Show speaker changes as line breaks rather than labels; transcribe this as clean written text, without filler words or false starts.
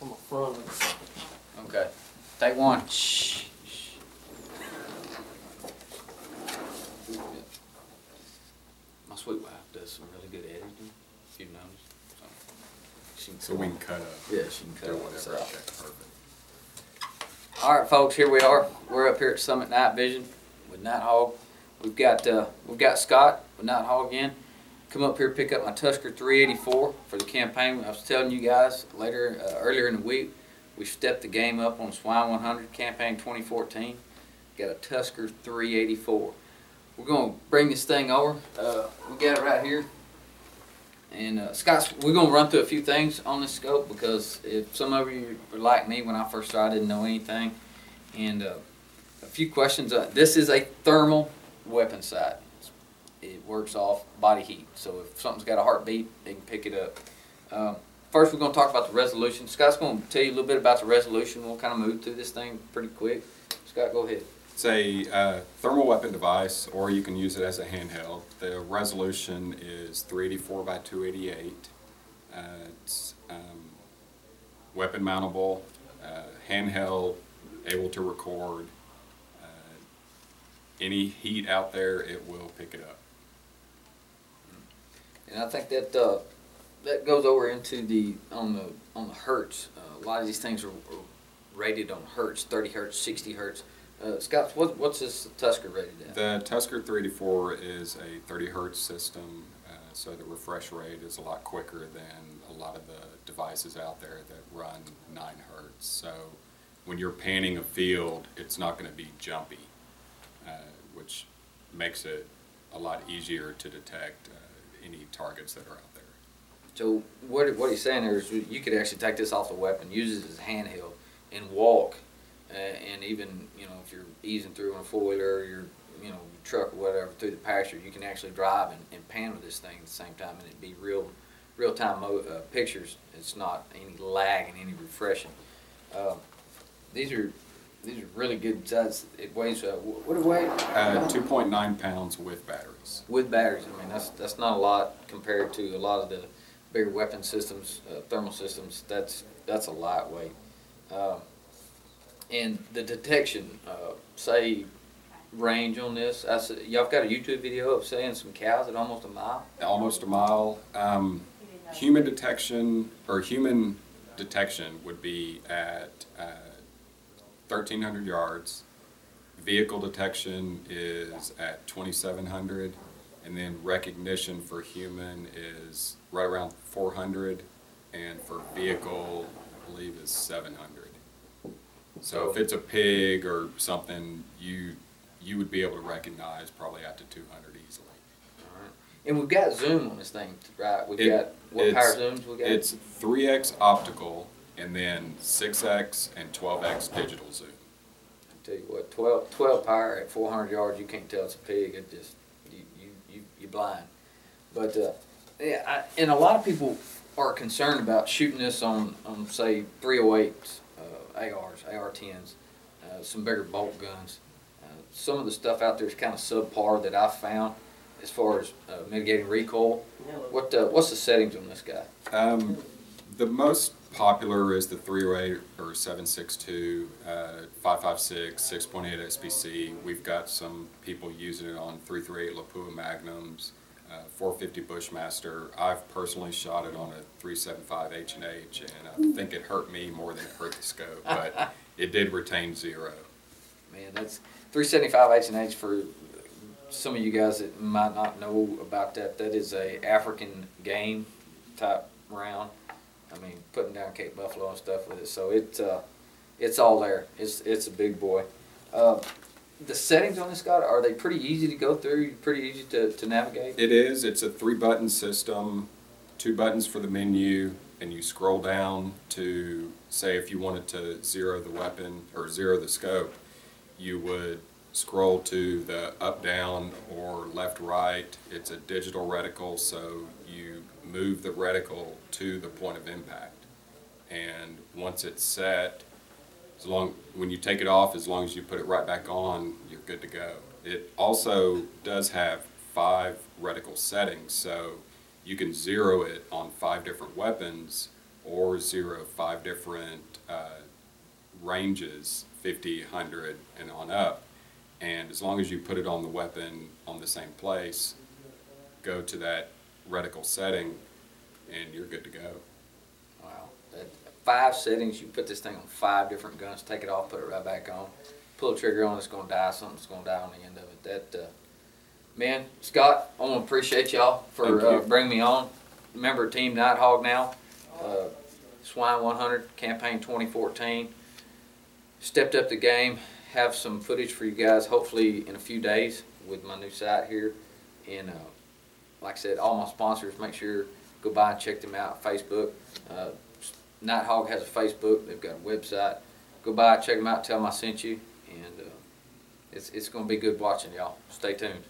on the front.
Okay. Take one. Shh. My sweet wife does some really good editing, if you've noticed.
So we can cut up.
Yeah, she can cut
Do
up.
whatever. Okay, perfect.
All right, folks, here we are. We're up here at Summit Night Vision with Nitehog. We've got Scott with Nitehog again. Come up here, pick up my Tuskir384 for the campaign. I was telling you guys earlier in the week, we stepped the game up on Swine 100 campaign 2014. Got a Tuskir384. We're going to bring this thing over. We got it right here. And Scott, we're going to run through a few things on this scope because if some of you are like me when I first started, I didn't know anything. And a few questions. This is a thermal weapon sight. It works off body heat. So if something's got a heartbeat, they can pick it up. First, we're going to talk about the resolution. Scott's going to tell you a little bit about the resolution. We'll kind of move through this thing pretty quick. Scott, go ahead.
It's a thermal weapon device, or you can use it as a handheld. The resolution is 384 by 288. It's weapon mountable, handheld, able to record. Any heat out there, it will pick it up.
And I think that that goes over into the on the hertz. A lot of these things are rated on hertz, 30 hertz, 60 hertz. Scott, what's this Tuskir rated at?
The Tuskir384 is a 30 hertz system, so the refresh rate is a lot quicker than a lot of the devices out there that run 9 hertz. So when you're panning a field, it's not going to be jumpy, which makes it a lot easier to detect any targets that are out there.
So what he's saying there is you could actually take this off the weapon, use it as a handheld, and walk. And even, you know, if you're easing through on a four-wheeler or your, you know, truck or whatever through the pasture, you can actually drive and pan with this thing at the same time, and it'd be real-time pictures. It's not any lag and any refreshing. These are really good size. It weighs what do it weigh?
2.9 pounds with batteries.
With batteries, I mean that's not a lot compared to a lot of the bigger weapon systems, thermal systems. That's a lightweight. And the detection, say range on this, y'all got a YouTube video of saying some cows at almost a mile?
Almost a mile. Human detection would be at 1,300 yards. Vehicle detection is at 2,700, and then recognition for human is right around 400, and for vehicle, I believe, is 700. So if it's a pig or something, you would be able to recognize probably out to 200 easily.
All right. And we've got zoom on this thing, right? What power zooms we got?
It's 3x optical and then 6x and 12x digital zoom.
I tell you what, 12 power at 400 yards, you can't tell it's a pig. It just you're blind. But yeah, and a lot of people are concerned about shooting this on say 308s. ARs, AR-10s, some bigger bolt guns. Some of the stuff out there is kind of subpar that I've found as far as mitigating recoil. What's the settings on this guy?
The most popular is the 308 or 7.62, 5.56, 6.8 SBC. We've got some people using it on 338 Lapua Magnums, 450 Bushmaster. I've personally shot it on a 375 H&H, and I think it hurt me more than it hurt the scope, but it did retain 0.
Man, that's 375 H&H for some of you guys that might not know about that. That is a African game type round. I mean, putting down Cape Buffalo and stuff with it. So it's all there. It's a big boy. The settings on this, Scott, are they pretty easy to go through, pretty easy to navigate?
It is. It's a 3-button system, 2 buttons for the menu, and you scroll down to, say if you wanted to zero the weapon or zero the scope, you would scroll to the up, down, or left, right. It's a digital reticle, so you move the reticle to the point of impact. And once it's set, when you take it off, as long as you put it right back on, you're good to go. It also does have 5 reticle settings, so you can zero it on 5 different weapons, or zero 5 different ranges, 50, 100, and on up. And as long as you put it on the weapon on the same place, go to that reticle setting, and you're good to go.
Wow. 5 settings, you put this thing on 5 different guns, take it off, put it right back on. Pull the trigger on, it's going to die, something's going to die on the end of it. Man, Scott, I want to appreciate y'all for bringing me on. Member of Team Nitehog now, Swine 100, campaign 2014. Stepped up the game, have some footage for you guys hopefully in a few days with my new site here. And like I said, all my sponsors, make sure go by and check them out. Facebook, Nitehog has a Facebook, they've got a website. Go by, check them out, tell them I sent you. And it's going to be good watching, y'all. Stay tuned.